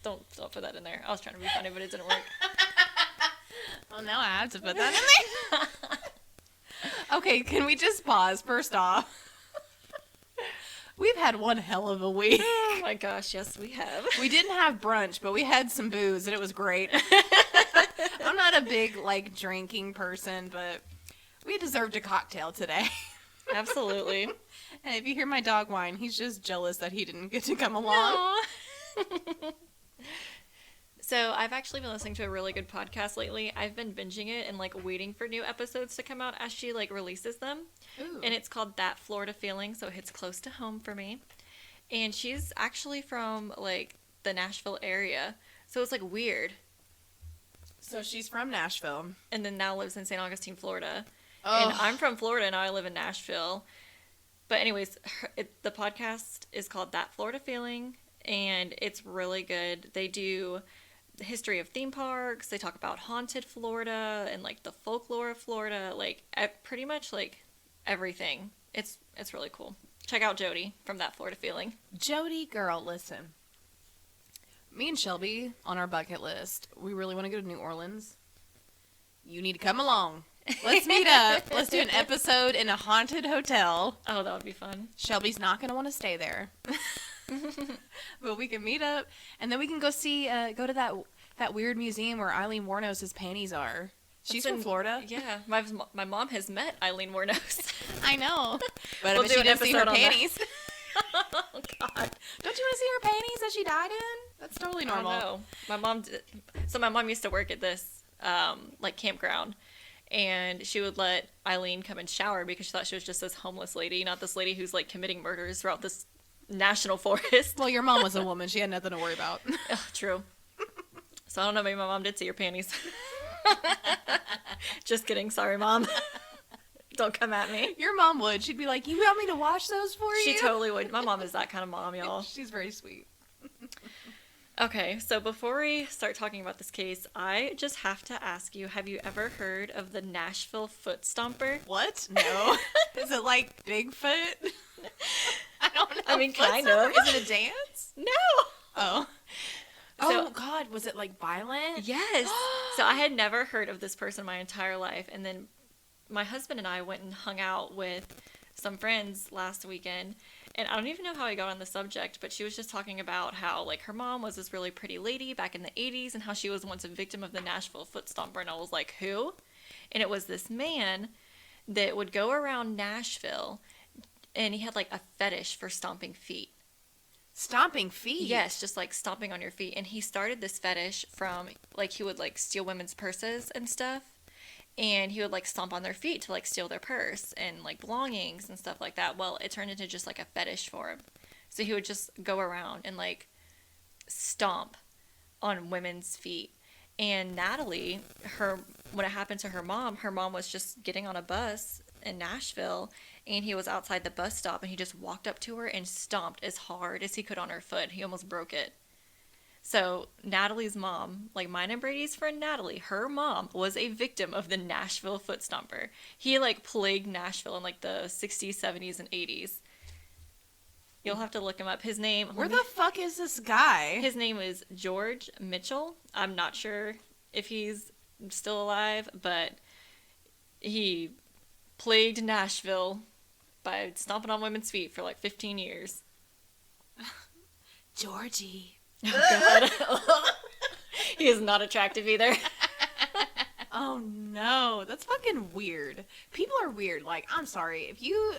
Don't put that in there. I was trying to be funny, but it didn't work. Well, now I have to put that in there. Okay, can we just pause? First off, we've had one hell of a week. Oh my gosh, yes, we have. We didn't have brunch, but we had some booze, and it was great. I'm not a big, drinking person, but we deserved a cocktail today. Absolutely. And if you hear my dog whine, he's just jealous that he didn't get to come along. So I've actually been listening to a really good podcast lately. I've been binging it and waiting for new episodes to come out as she releases them. Ooh. And it's called That Florida Feeling, so it hits close to home for me. And she's actually from the Nashville area, so it's weird. So she's from Nashville. And then now lives in St. Augustine, Florida. Oh. And I'm from Florida, and now I live in Nashville. But anyways, the podcast is called That Florida Feeling, and it's really good. They do the history of theme parks. They talk about haunted Florida and the folklore of Florida, pretty much everything. It's really cool. Check out Jody from That Florida Feeling. Jody, girl, listen. Me and Shelby on our bucket list. We really want to go to New Orleans. You need to come along. Let's meet up. Let's do an episode in a haunted hotel. Oh, that would be fun. Shelby's not going to want to stay there. But we can meet up, and then we can go to that weird museum where Eileen Wuornos' panties are. She's from Florida. Yeah, my mom has met Eileen Wuornos. I know. But We'll I bet do she an didn't see her episode on that. panties. Oh, God. Don't you want to see her panties that she died in? That's totally normal. I know. My mom did. So my mom used to work at this campground, and she would let Eileen come and shower because she thought she was just this homeless lady, not this lady who's committing murders throughout this national forest. Well, your mom was a woman. She had nothing to worry about. Ugh, true. So I don't know, maybe my mom did see your panties. Just kidding. Sorry, Mom. Don't come at me. Your mom would. She'd be like, you want me to wash those for you? She totally would. My mom is that kind of mom, y'all. She's very sweet. Okay, so before we start talking about this case, I just have to ask you, have you ever heard of the Nashville Foot Stomper? What? No. Is it like Bigfoot? I don't know. I mean, kind Stomper? of. Is it a dance? No! Oh. So- Oh, God. Was it violent? Yes. So I had never heard of this person my entire life, and then my husband and I went and hung out with some friends last weekend, and I don't even know how I got on the subject, but she was just talking about how her mom was this really pretty lady back in the 80s and how she was once a victim of the Nashville Foot Stomper, and I was like, who? And it was this man that would go around Nashville, and he had a fetish for stomping feet. Stomping feet? Yes, just stomping on your feet. And he started this fetish from he would steal women's purses and stuff, and he would stomp on their feet to steal their purse and belongings and stuff like that. Well, it turned into just a fetish for him. So he would just go around and stomp on women's feet. And Natalie, when it happened to her mom was just getting on a bus in Nashville, and he was outside the bus stop, and he just walked up to her and stomped as hard as he could on her foot. He almost broke it. So Natalie's mom, mine and Brady's friend Natalie, her mom was a victim of the Nashville Foot Stomper. He plagued Nashville in the 60s, 70s, and 80s. You'll have to look him up. His name... Where the fuck is this guy? His name is George Mitchell. I'm not sure if he's still alive, but he plagued Nashville by stomping on women's feet for 15 years. Georgie. Oh, God. He is not attractive either. Oh, no. That's fucking weird. People are weird. I'm sorry. If you...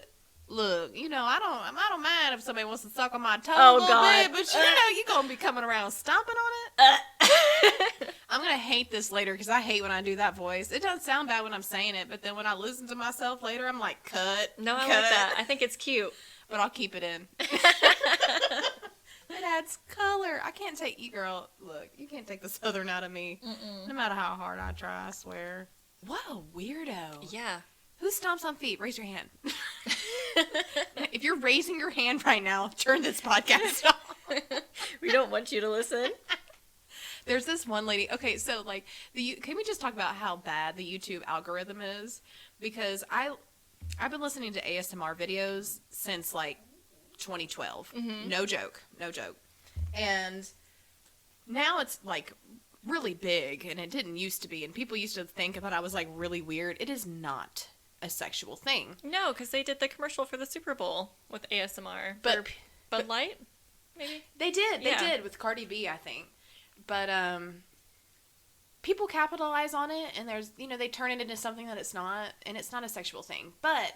Look, I don't mind if somebody wants to suck on my toe a little God. bit, but you're going to be coming around stomping on it? I'm going to hate this later because I hate when I do that voice. It doesn't sound bad when I'm saying it, but then when I listen to myself later, I'm like, cut. No, I cut. like that. I think it's cute. But I'll keep it in. It adds color. I can't take you, girl. Look, you can't take the southern out of me. Mm-mm. No matter how hard I try, I swear. What a weirdo. Yeah. Who stomps on feet? Raise your hand. If you're raising your hand right now, turn this podcast off. We don't want you to listen. There's this one lady. Okay, so can we just talk about how bad the YouTube algorithm is? Because I've been listening to ASMR videos since 2012. No joke. No joke. And now it's like really big, and it didn't used to be, and people used to think that I was like really weird. It is not a sexual thing. No, because they did the commercial for the Super Bowl with ASMR. But Bud Light, maybe? They did. They Yeah. did with Cardi B, I think. But people capitalize on it, and there's, they turn it into something that it's not, and it's not a sexual thing. But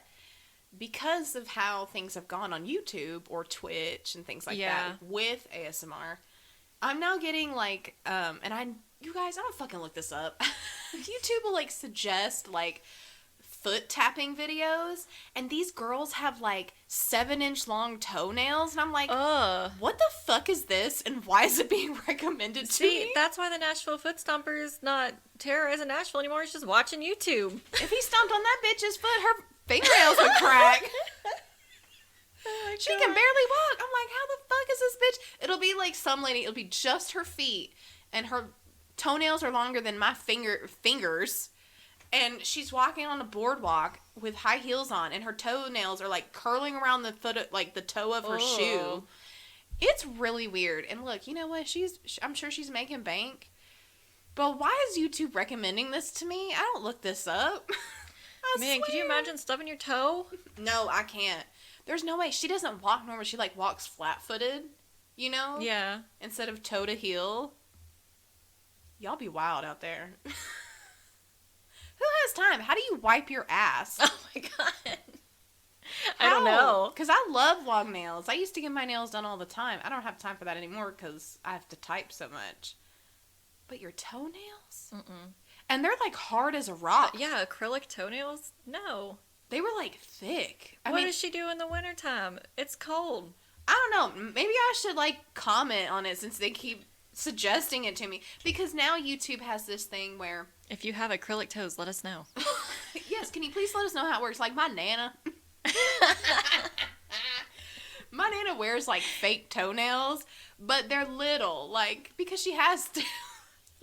because of how things have gone on YouTube or Twitch and things like Yeah. that with ASMR, I'm now getting like, you guys, I don't fucking look this up. YouTube will like suggest like foot tapping videos, and these girls have like 7-inch long toenails, and I'm like, Ugh. what the fuck is this, and why is it being recommended to See, me? that's why the Nashville Foot Stomper's not terrorizing Nashville anymore. He's just watching YouTube. If he stomped on that bitch's foot, her fingernails would crack. She can barely walk. I'm like, how the fuck is this bitch? It'll be like some lady, it'll be just her feet, and her toenails are longer than my fingers, and she's walking on a boardwalk with high heels on, and her toenails are like curling around the foot, like the toe of her shoe. It's really weird. And look, you know what? I'm sure she's making bank. But why is YouTube recommending this to me? I don't look this up. Man, could you imagine stubbing your toe? No, I can't. There's no way. She doesn't walk normal. She like walks flat-footed, Yeah. instead of toe to heel. Y'all be wild out there. Who has time? How do you wipe your ass? Oh my god. I don't know. Because I love long nails. I used to get my nails done all the time. I don't have time for that anymore because I have to type so much. But your toenails? Mm-mm. And they're like hard as a rock. Yeah, acrylic toenails? No. They were like thick. What does she do in the wintertime? It's cold. I don't know. Maybe I should like comment on it since they keep suggesting it to me. Because now YouTube has this thing where... If you have acrylic toes, let us know. Yes, can you please let us know how it works? Like my Nana. My Nana wears like fake toenails, but they're little, like, because she has to.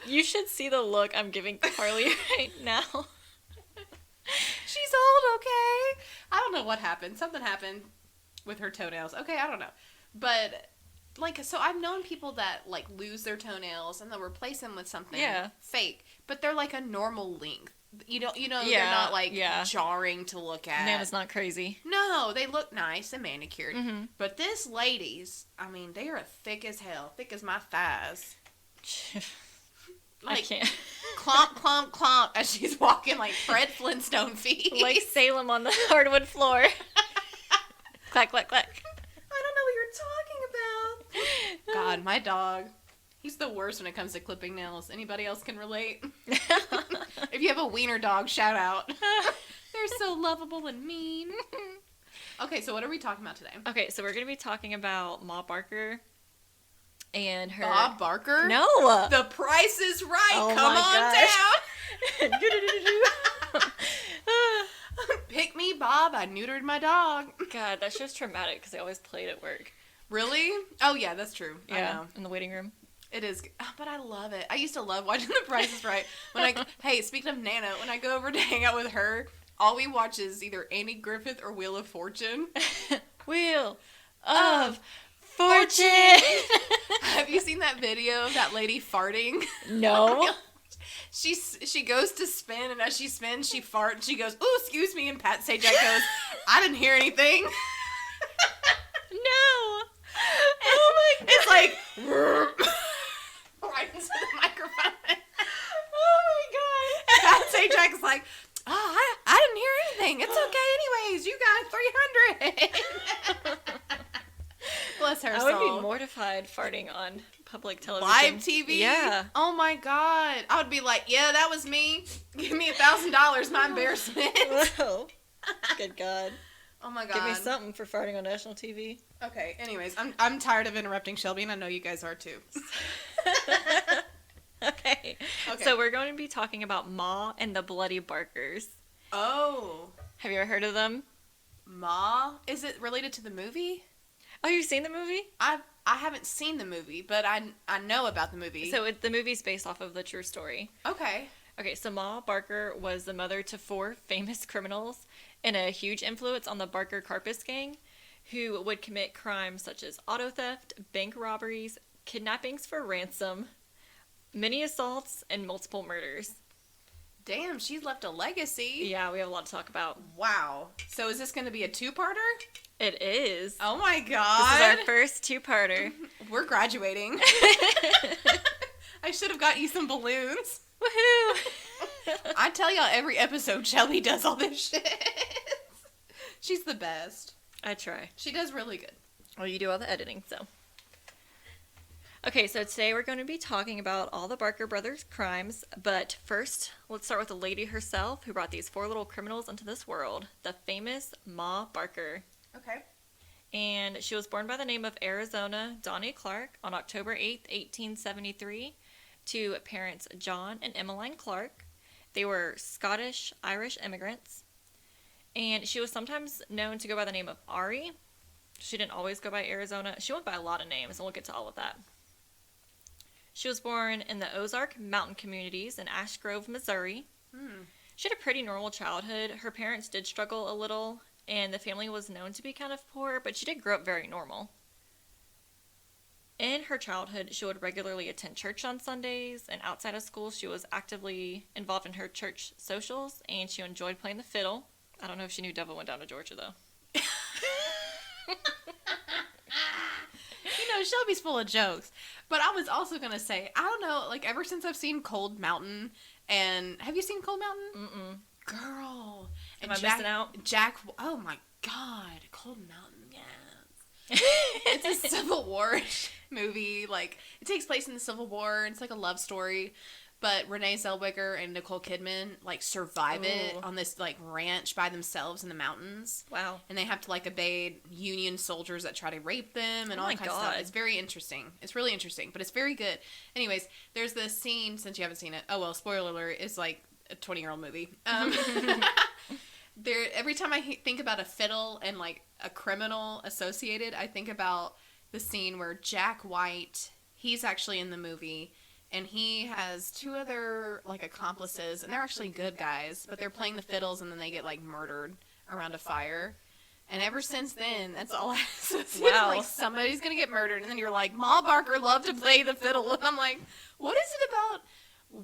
You should see the look I'm giving Carly right now. She's old, okay? I don't know what happened. Something happened with her toenails. Okay, I don't know. But, like, so I've known people that, like, lose their toenails and they'll replace them with something fake. But they're, like, a normal length. They're not, like, jarring to look at. Nana's not crazy. No, they look nice and manicured. Mm-hmm. But this lady's, I mean, they are thick as hell. Thick as my thighs. Like, I can't. Clomp, clomp, clomp as she's walking like Fred Flintstone feet. Like Salem on the hardwood floor. Clack, clack, clack. I don't know what you're talking about. God, my dog. He's the worst when it comes to clipping nails. Anybody else can relate? If you have a wiener dog, shout out. They're so lovable and mean. Okay, so what are we talking about today? Okay, so we're going to be talking about Ma Barker and her... Bob Barker? No! The Price is Right. Oh Come my on down. Pick me, Bob. I neutered my dog. God, that's just traumatic because they always played at work. Really? Oh, yeah, that's true. I know. In the waiting room. It is, but I love it. I used to love watching The Price is Right. Hey, speaking of Nana, when I go over to hang out with her, all we watch is either Andy Griffith or Wheel of Fortune. Wheel of Fortune! Have you seen that video of that lady farting? No. She goes to spin, and as she spins, she farts. She goes, "Ooh, excuse me," and Pat Sajak goes, "I didn't hear anything." No. Oh my God. It's like right into the microphone. Oh my God. Pat Sajak's like, "Oh, I didn't hear anything. It's okay anyways. You got 300." Bless her soul. I would be mortified farting on public television. Live TV? Yeah. Oh my God. I would be like, yeah, that was me. Give me $1,000, my embarrassment. Whoa. Good God. Oh my God. Give me something for farting on national TV. Okay, anyways, I'm tired of interrupting Shelby, and I know you guys are too. Okay. So we're going to be talking about Ma and the Bloody Barkers. Oh. Have you ever heard of them? Ma? Is it related to the movie? Oh, you've seen the movie? I haven't seen the movie, but I know about the movie. So the movie's based off of the true story. Okay. Okay, so Ma Barker was the mother to 4 famous criminals and a huge influence on the Barker Karpus gang. who would commit crimes such as auto theft, bank robberies, kidnappings for ransom, many assaults, and multiple murders. Damn, she's left a legacy. Yeah, we have a lot to talk about. Wow. So is this going to be a two-parter? It is. Oh my god. This is our first two-parter. We're graduating. I should have got you some balloons. Woohoo! I tell y'all every episode Shelby does all this shit. She's the best. I try. She does really good. Well, you do all the editing, so. Okay, so today we're going to be talking about all the Barker brothers' crimes, but first, let's start with the lady herself who brought these four little criminals into this world, the famous Ma Barker. Okay. And she was born by the name of Arizona Donnie Clark on October 8th, 1873, to parents John and Emmeline Clark. They were Scottish-Irish immigrants, and she was sometimes known to go by the name of Ari. She didn't always go by Arizona. She went by a lot of names, and we'll get to all of that. She was born in the Ozark Mountain communities in Ash Grove, Missouri. She had a pretty normal childhood. Her parents did struggle a little, and the family was known to be kind of poor, but she did grow up very normal. In her childhood, she would regularly attend church on Sundays, and outside of school, she was actively involved in her church socials, and she enjoyed playing the fiddle. I don't know if she knew Devil Went Down to Georgia, though. You know, Shelby's full of jokes. But I was also going to say, I don't know, like, ever since I've seen Cold Mountain, and have you seen Cold Mountain? Mm-mm. Girl. Am I missing out? Jack, oh my god, Cold Mountain, yes. It's a Civil War movie. Like, it takes place in the Civil War, and it's like a love story. But Renee Zellweger and Nicole Kidman, like, survive it on this, like, ranch by themselves in the mountains. Wow. And they have to, like, evade Union soldiers that try to rape them and all that kind of stuff. It's very interesting. It's really interesting, but it's very good. Anyways, there's this scene, since you haven't seen it. Oh, well, spoiler alert, it's, like, a 20-year-old movie. Every time I think about a fiddle and, like, a criminal associated, I think about the scene where Jack White, he's actually in the movie, and he has two other, like, accomplices, and they're actually good guys, but they're playing the fiddles, and then they get, like, murdered around a fire. And ever since then, that's all I associate. Wow. Like, somebody's gonna get murdered, and then you're like, Ma Barker loved to play the fiddle, and I'm like, what is it about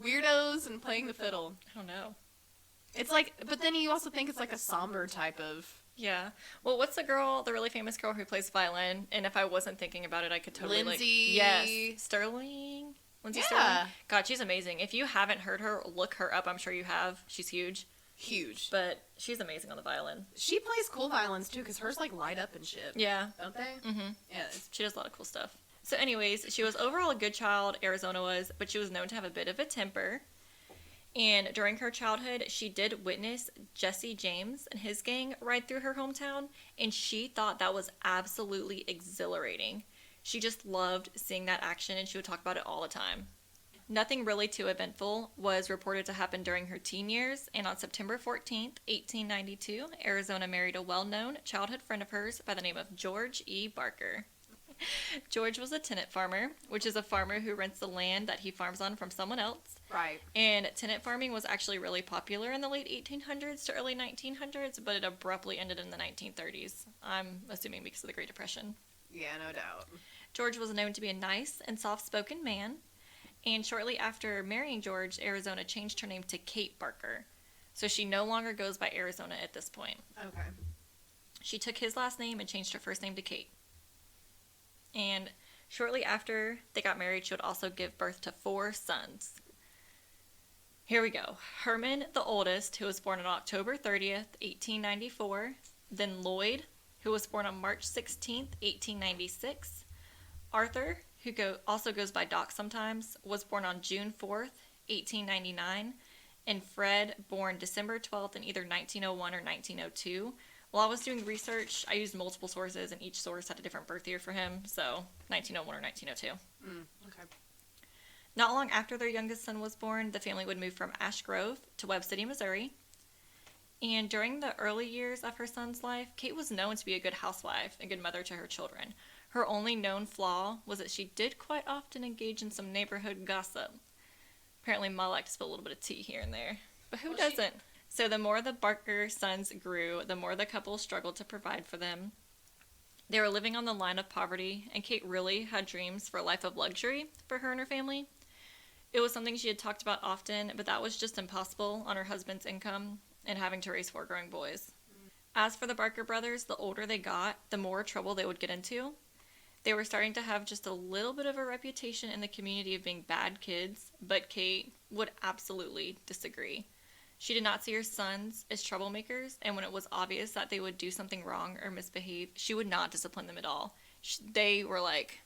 weirdos and playing the fiddle? I don't know. It's like, but then you also think it's like a somber type of... Yeah. Well, what's the really famous girl who plays violin? And if I wasn't thinking about it, I could totally, Lindsay... Yes. Sterling? Lindsay Sterling? God, she's amazing. If you haven't heard her, look her up. I'm sure you have. She's huge. Huge. But she's amazing on the violin. She plays cool violins, too, because hers, like, light up and shit. Yeah. Don't they? Mm-hmm. Yeah. She does a lot of cool stuff. So anyways, she was overall a good child, Arizona was, but she was known to have a bit of a temper. And during her childhood, she did witness Jesse James and his gang ride through her hometown, and she thought that was absolutely exhilarating. She just loved seeing that action, and she would talk about it all the time. Nothing really too eventful was reported to happen during her teen years, and on September 14th, 1892, Arizona married a well-known childhood friend of hers by the name of George E. Barker. George was a tenant farmer, which is a farmer who rents the land that he farms on from someone else. Right. And tenant farming was actually really popular in the late 1800s to early 1900s, but it abruptly ended in the 1930s. I'm assuming because of the Great Depression. Yeah, no doubt. George was known to be a nice and soft-spoken man, and shortly after marrying George, Arizona changed her name to Kate Barker. So she no longer goes by Arizona at this point. Okay. She took his last name and changed her first name to Kate. And shortly after they got married, she would also give birth to 4 sons. Here we go. Herman, the oldest, who was born on October 30th, 1894. Then Lloyd, who was born on March 16th, 1896. Arthur, who also goes by Doc sometimes, was born on June 4th, 1899. And Fred, born December 12th in either 1901 or 1902. While I was doing research, I used multiple sources, and each source had a different birth year for him, so 1901 or 1902. Okay. Not long after their youngest son was born, the family would move from Ash Grove to Webb City, Missouri. And during the early years of her son's life, Kate was known to be a good housewife and good mother to her children. Her only known flaw was that she did quite often engage in some neighborhood gossip. Apparently, Ma liked to spill a little bit of tea here and there. But who doesn't? So the more the Barker sons grew, the more the couple struggled to provide for them. They were living on the line of poverty, and Kate really had dreams for a life of luxury for her and her family. It was something she had talked about often, but that was just impossible on her husband's income and having to raise 4 growing boys. As for the Barker brothers, the older they got, the more trouble they would get into. They were starting to have just a little bit of a reputation in the community of being bad kids, but Kate would absolutely disagree. She did not see her sons as troublemakers, and when it was obvious that they would do something wrong or misbehave, she would not discipline them at all. They were like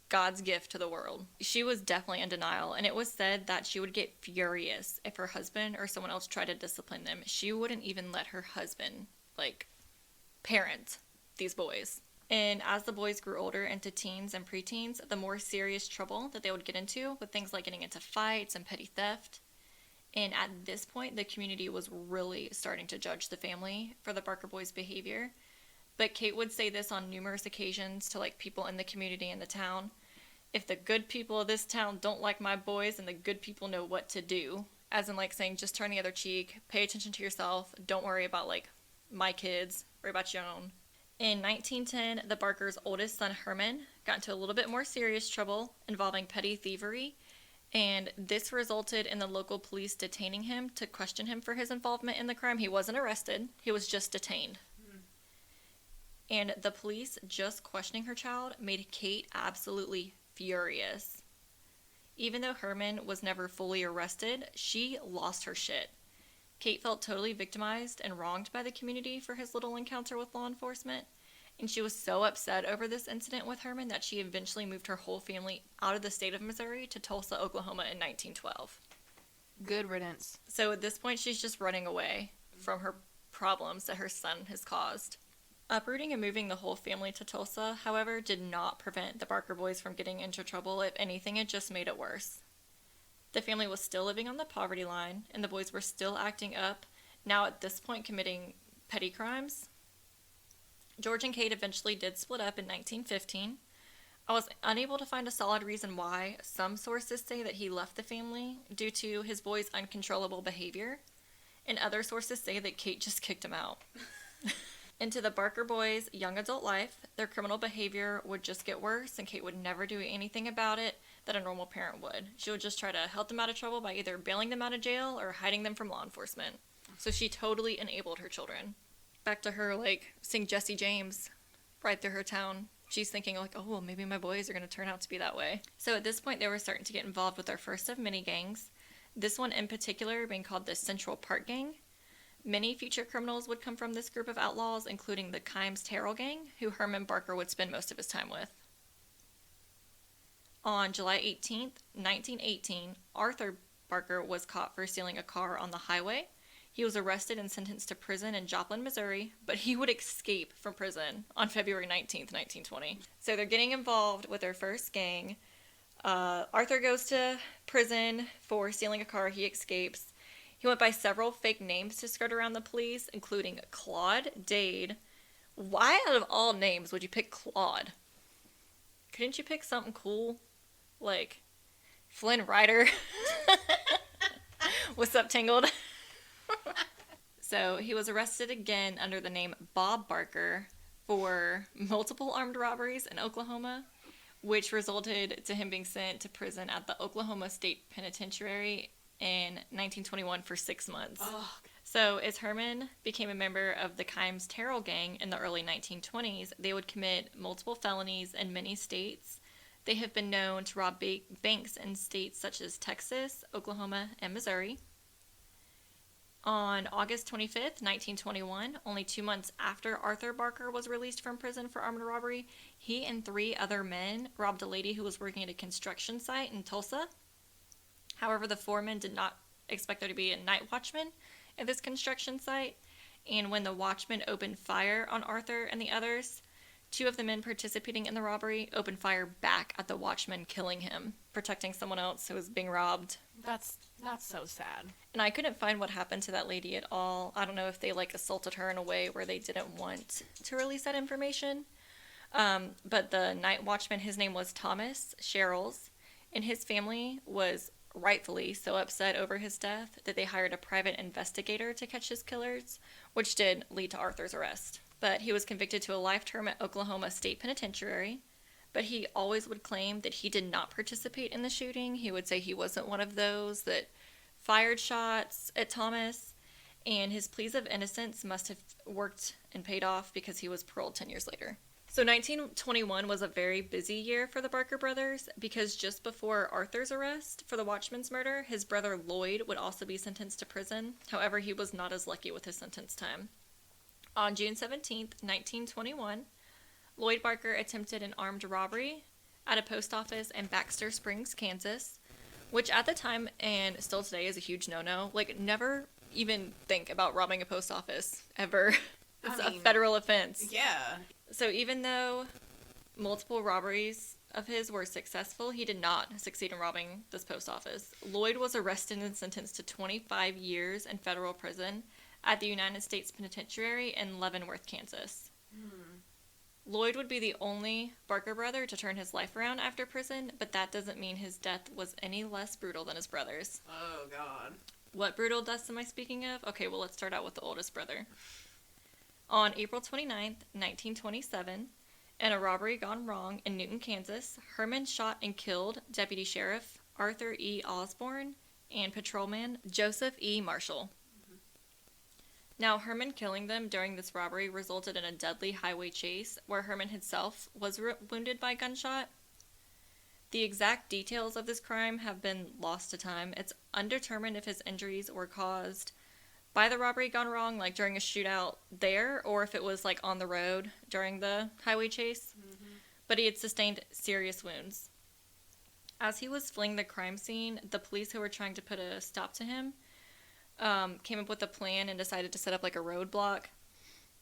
God's gift to the world. She was definitely in denial, and it was said that she would get furious if her husband or someone else tried to discipline them. She wouldn't even let her husband, parent these boys. And as the boys grew older into teens and preteens, the more serious trouble that they would get into with things like getting into fights and petty theft. And at this point, the community was really starting to judge the family for the Barker boys' behavior. But Kate would say this on numerous occasions to people in the community and the town. If the good people of this town don't like my boys, then the good people know what to do. As in saying, just turn the other cheek, pay attention to yourself, don't worry about my kids, worry about your own. In 1910, the Barkers' oldest son, Herman, got into a little bit more serious trouble involving petty thievery, and this resulted in the local police detaining him to question him for his involvement in the crime. He wasn't arrested, he was just detained. And the police just questioning her child made Kate absolutely furious. Even though Herman was never fully arrested, she lost her shit. Kate felt totally victimized and wronged by the community for his little encounter with law enforcement, and she was so upset over this incident with Herman that she eventually moved her whole family out of the state of Missouri to Tulsa, Oklahoma in 1912. Good riddance. So at this point, she's just running away from her problems that her son has caused. Uprooting and moving the whole family to Tulsa, however, did not prevent the Barker boys from getting into trouble. If anything, it just made it worse. The family was still living on the poverty line, and the boys were still acting up, now at this point committing petty crimes. George and Kate eventually did split up in 1915. I was unable to find a solid reason why. Some sources say that he left the family due to his boys' uncontrollable behavior, and other sources say that Kate just kicked him out. Into the Barker boys' young adult life, their criminal behavior would just get worse, and Kate would never do anything about it that a normal parent would. She would just try to help them out of trouble by either bailing them out of jail or hiding them from law enforcement. So she totally enabled her children. Back to her, seeing Jesse James ride through her town. She's thinking, oh, well, maybe my boys are going to turn out to be that way. So at this point, they were starting to get involved with their first of many gangs. This one in particular being called the Central Park Gang. Many future criminals would come from this group of outlaws, including the Kimes Terrell Gang, who Herman Barker would spend most of his time with. On July 18th, 1918, Arthur Barker was caught for stealing a car on the highway. He was arrested and sentenced to prison in Joplin, Missouri, but he would escape from prison on February 19th, 1920. So they're getting involved with their first gang. Arthur goes to prison for stealing a car. He escapes. He went by several fake names to skirt around the police, including Claude Dade. Why out of all names would you pick Claude? Couldn't you pick something cool? Like Flynn Rider? What's up, Tangled? So he was arrested again under the name Bob Barker for multiple armed robberies in Oklahoma, which resulted to him being sent to prison at the Oklahoma State Penitentiary in 1921 for 6 months. Oh. So as Herman became a member of the Kimes Terrell Gang in the early 1920s, they would commit multiple felonies in many states. They have been known to rob banks in states such as Texas, Oklahoma, and Missouri. On August 25th, 1921, only 2 months after Arthur Barker was released from prison for armed robbery, he and 3 other men robbed a lady who was working at a construction site in Tulsa. However, the 4 men did not expect there to be a night watchman at this construction site, and when the watchman opened fire on Arthur and the others, 2 of the men participating in the robbery opened fire back at the watchman, killing him, protecting someone else who was being robbed. That's so sad. And I couldn't find what happened to that lady at all. I don't know if they assaulted her in a way where they didn't want to release that information. But the night watchman, his name was Thomas Sherrills, and his family was rightfully so upset over his death that they hired a private investigator to catch his killers, which did lead to Arthur's arrest. but he was convicted to a life term at Oklahoma State Penitentiary. But he always would claim that he did not participate in the shooting. He would say he wasn't one of those that fired shots at Thomas, and his pleas of innocence must have worked and paid off because he was paroled 10 years later. So 1921 was a very busy year for the Barker brothers because just before Arthur's arrest for the Watchman's murder, his brother Lloyd would also be sentenced to prison. However, he was not as lucky with his sentence time. On June 17th, 1921, Lloyd Barker attempted an armed robbery at a post office in Baxter Springs, Kansas, which at the time and still today is a huge no-no. Like, never even think about robbing a post office ever. It's a federal offense. Yeah. So even though multiple robberies of his were successful, he did not succeed in robbing this post office. Lloyd was arrested and sentenced to 25 years in federal prison at the United States Penitentiary in Leavenworth, Kansas. Lloyd would be the only Barker brother to turn his life around after prison, but that doesn't mean his death was any less brutal than his brother's. Oh, God. What brutal deaths am I speaking of? Okay, well, let's start out with the oldest brother. On April 29th, 1927, in a robbery gone wrong in Newton, Kansas, Herman shot and killed Deputy Sheriff Arthur E. Osborne and patrolman Joseph E. Marshall. Now, Herman killing them during this robbery resulted in a deadly highway chase where Herman himself was wounded by gunshot. The exact details of this crime have been lost to time. It's undetermined if his injuries were caused by the robbery gone wrong, like during a shootout there, or if it was like on the road during the highway chase. But he had sustained serious wounds. As he was fleeing the crime scene, the police who were trying to put a stop to him came up with a plan and decided to set up like a roadblock.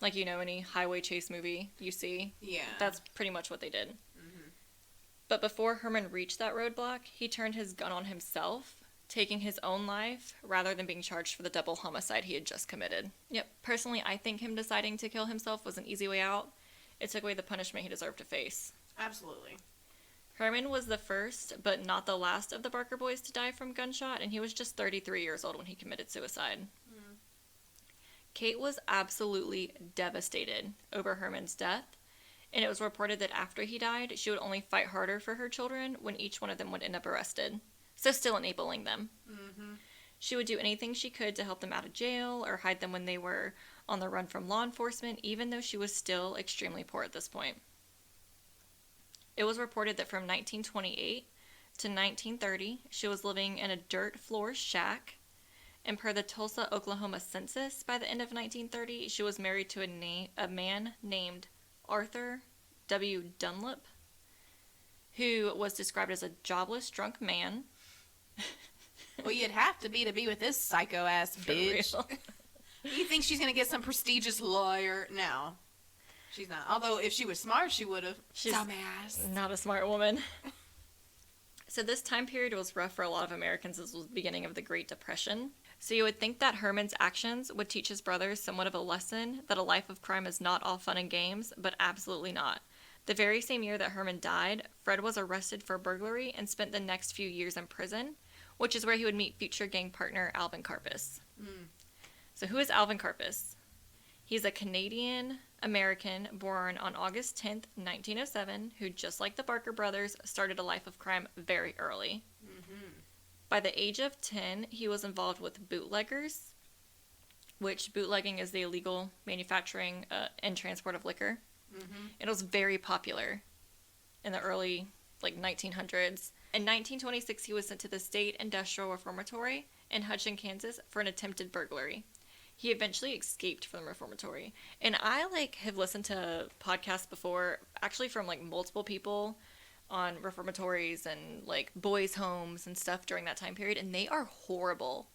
Like, you know, any highway chase movie you see. Yeah. That's pretty much what they did. But before Herman reached that roadblock, he turned his gun on himself, taking his own life rather than being charged for the double homicide he had just committed. Yep. Personally, I think him deciding to kill himself was an easy way out. It took away the punishment he deserved to face. Absolutely. Herman was the first, but not the last of the Barker boys to die from gunshot, and he was just 33 years old when he committed suicide. Kate was absolutely devastated over Herman's death, and it was reported that after he died, she would only fight harder for her children when each one of them would end up arrested. So still enabling them. She would do anything she could to help them out of jail or hide them when they were on the run from law enforcement, even though she was still extremely poor at this point. It was reported that from 1928 to 1930, she was living in a dirt floor shack. And per the Tulsa, Oklahoma census, by the end of 1930, she was married to a man named Arthur W. Dunlap, who was described as a jobless, drunk man. Well, you'd have to be with this psycho-ass bitch. For real. You think she's going to get some prestigious lawyer? No. She's not. Although, if she was smart, she would have. She's dumbass. not a smart woman. So this time period was rough for a lot of Americans. This was the beginning of the Great Depression. So you would think that Herman's actions would teach his brothers somewhat of a lesson that a life of crime is not all fun and games, but absolutely not. The very same year that Herman died, Fred was arrested for burglary and spent the next few years in prison, which is where he would meet future gang partner Alvin Karpis. So who is Alvin Karpis? He's a Canadian-American born on August 10th, 1907, who, just like the Barker brothers, started a life of crime very early. By the age of 10, he was involved with bootleggers, which bootlegging is the illegal manufacturing and transport of liquor. It was very popular in the early 1900s. In 1926, he was sent to the State Industrial Reformatory in Hutchin, Kansas for an attempted burglary. He eventually escaped from the reformatory. And I have listened to podcasts before, actually from multiple people on reformatories and boys' homes and stuff during that time period, and they are horrible.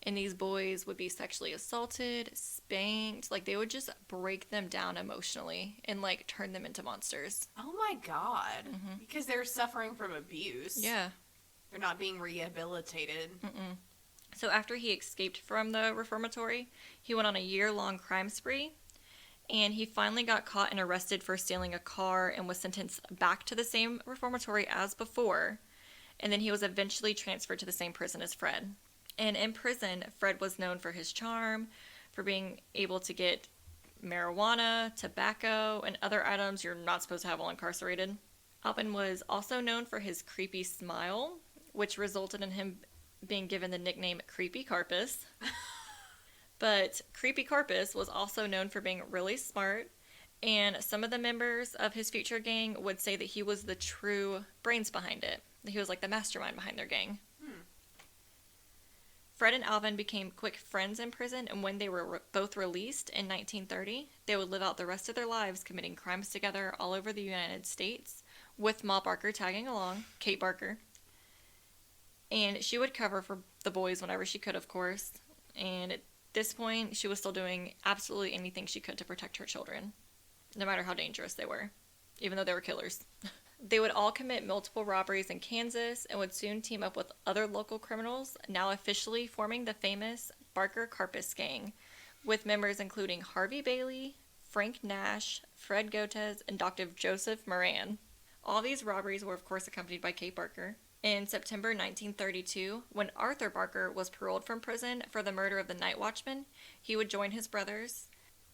And these boys would be sexually assaulted, spanked, they would just break them down emotionally and turn them into monsters. Oh my God. Because they're suffering from abuse. Yeah. They're not being rehabilitated. So after he escaped from the reformatory, he went on a year-long crime spree, and he finally got caught and arrested for stealing a car and was sentenced back to the same reformatory as before, and then he was eventually transferred to the same prison as Fred. And in prison, Fred was known for his charm, for being able to get marijuana, tobacco, and other items you're not supposed to have while incarcerated. Alvin was also known for his creepy smile, which resulted in him being given the nickname Creepy Carpus. But Creepy Carpus was also known for being really smart, and some of the members of his future gang would say that he was the true brains behind it. That he was like the mastermind behind their gang. Fred and Alvin became quick friends in prison, and when they were both released in 1930, they would live out the rest of their lives committing crimes together all over the United States, with Ma Barker tagging along, Kate Barker. And she would cover for the boys whenever she could, of course. And at this point, she was still doing absolutely anything she could to protect her children, no matter how dangerous they were, even though they were killers. They would all commit multiple robberies in Kansas and would soon team up with other local criminals, now officially forming the famous Barker Carpus Gang, with members including Harvey Bailey, Frank Nash, Fred Gotes, and Dr. Joseph Moran. All these robberies were, of course, accompanied by Kate Barker. In September 1932, when Arthur Barker was paroled from prison for the murder of the night watchman, he would join his brothers.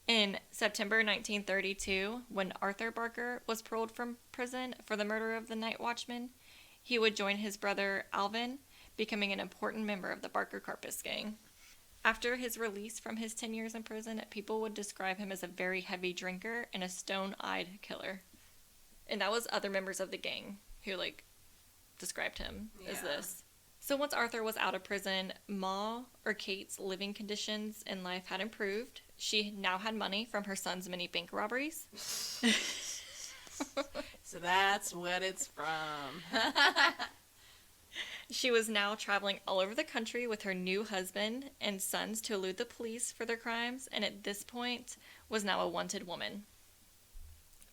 In September 1932, when Arthur Barker was paroled from prison for the murder of the night watchman, he would join his brother Alvin, becoming an important member of the Barker Carpus Gang. After his release from his 10 years in prison, people would describe him as a very heavy drinker and a stone-eyed killer. And that was other members of the gang who, described him as this. So once Arthur was out of prison, Kate's living conditions in life had improved. She now had money from her son's many bank robberies. So that's what it's from. She was now traveling all over the country with her new husband and sons to elude the police for their crimes, and at this point was now a wanted woman.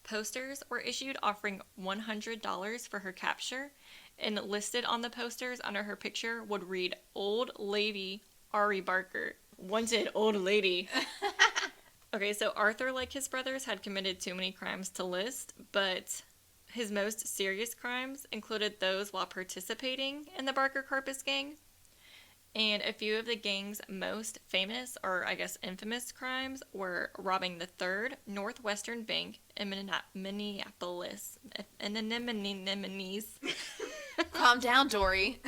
Posters were issued offering $100 for her capture, and listed on the posters under her picture would read, "Old Lady Ari Barker. Wanted old lady." Okay, so Arthur, like his brothers, had committed too many crimes to list, but his most serious crimes included those while participating in the Barker Carpus Gang. And a few of the gang's most famous, or I guess infamous, crimes were robbing the 3rd Northwestern Bank in Minneapolis. In the Nemenes. Calm down, Dory.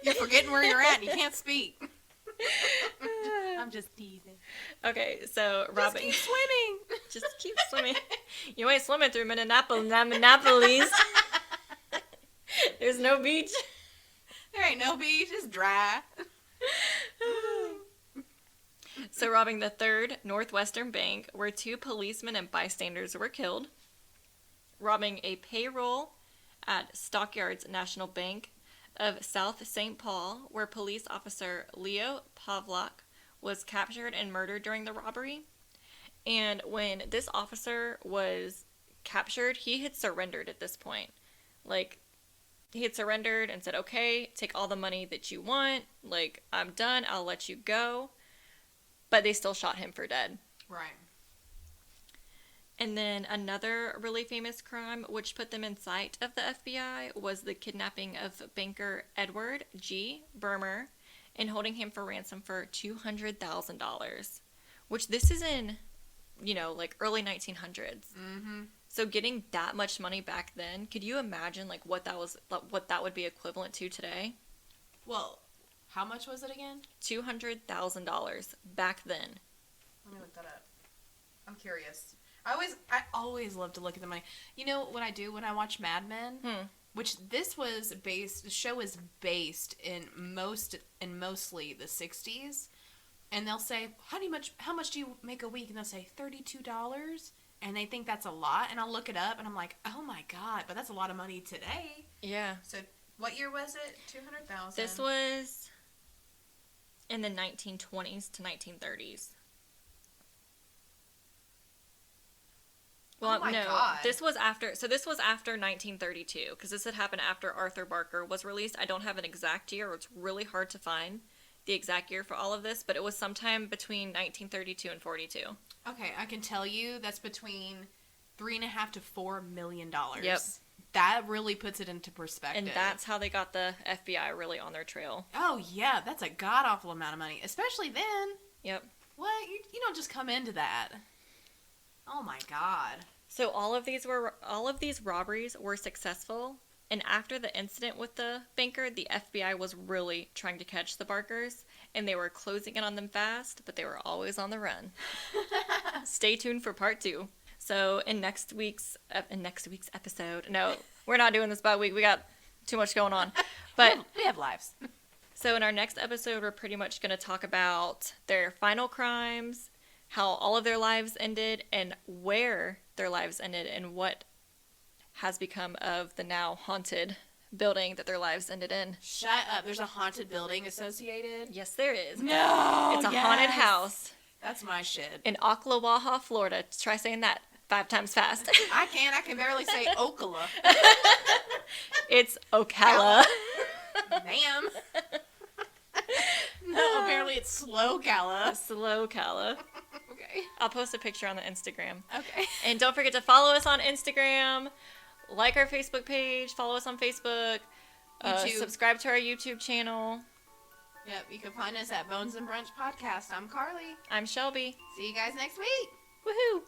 You're forgetting where you're at and you can't speak. I'm just teasing. Okay, so robbing. Just keep swimming. Just keep swimming. You ain't swimming through Minneapolis. There's no beach. There ain't no beach. It's dry. So robbing the 3rd Northwestern Bank, where 2 policemen and bystanders were killed. Robbing a payroll at Stockyards National Bank of South St. Paul, where police officer Leo Pavlak was captured and murdered during the robbery. And when this officer was captured, he had surrendered at this point. He had surrendered and said, "Okay, take all the money that you want. I'm done. I'll let you go." But they still shot him for dead. Right. And then another really famous crime, which put them in sight of the FBI, was the kidnapping of banker Edward G. Burmer and holding him for ransom for $200,000, which this is in, early 1900s. Mm-hmm. So getting that much money back then, could you imagine what that would be equivalent to today? Well, how much was it again? $200,000 back then. Let me look that up. I'm curious. I always love to look at the money. You know what I do when I watch Mad Men? Which the show is based in mostly the 60s. And they'll say, how much do you make a week? And they'll say $32. And they think that's a lot. And I'll look it up and I'm like, oh my God, but that's a lot of money today. Yeah. So what year was it? 200,000. This was in the 1920s to 1930s. Well, oh my no, God. this was after 1932, because this had happened after Arthur Barker was released. I don't have an exact year, or it's really hard to find the exact year for all of this, but it was sometime between 1932 and 42. Okay, I can tell you that's between $3.5 to $4 million. Yep. That really puts it into perspective. And that's how they got the FBI really on their trail. Oh, yeah, that's a god-awful amount of money, especially then. Yep. What? You don't just come into that. Oh my god. So all of these robberies were successful, and after the incident with the banker, the FBI was really trying to catch the Barkers, and they were closing in on them fast, but they were always on the run. Stay tuned for part 2. So in next week's episode, no, we're not doing this by week. We got too much going on. But we have lives. So in our next episode, we're pretty much going to talk about their final crimes, how all of their lives ended, and where their lives ended, and what has become of the now haunted building that their lives ended in. Shut up. There's a haunted building associated? Yes, there is. No! It's a haunted house. That's my shit. In Ocklawaha, Florida. Try saying that 5 times fast. I can barely say Ocala. It's Ocala. Ma'am. No, apparently it's Slow Cala. Slow Cala. Okay. I'll post a picture on the Instagram. Okay. And don't forget to follow us on Instagram, like our Facebook page, follow us on Facebook, subscribe to our YouTube channel. Yep, you can find us at Bones and Brunch Podcast. I'm Carly. I'm Shelby. See you guys next week. Woohoo!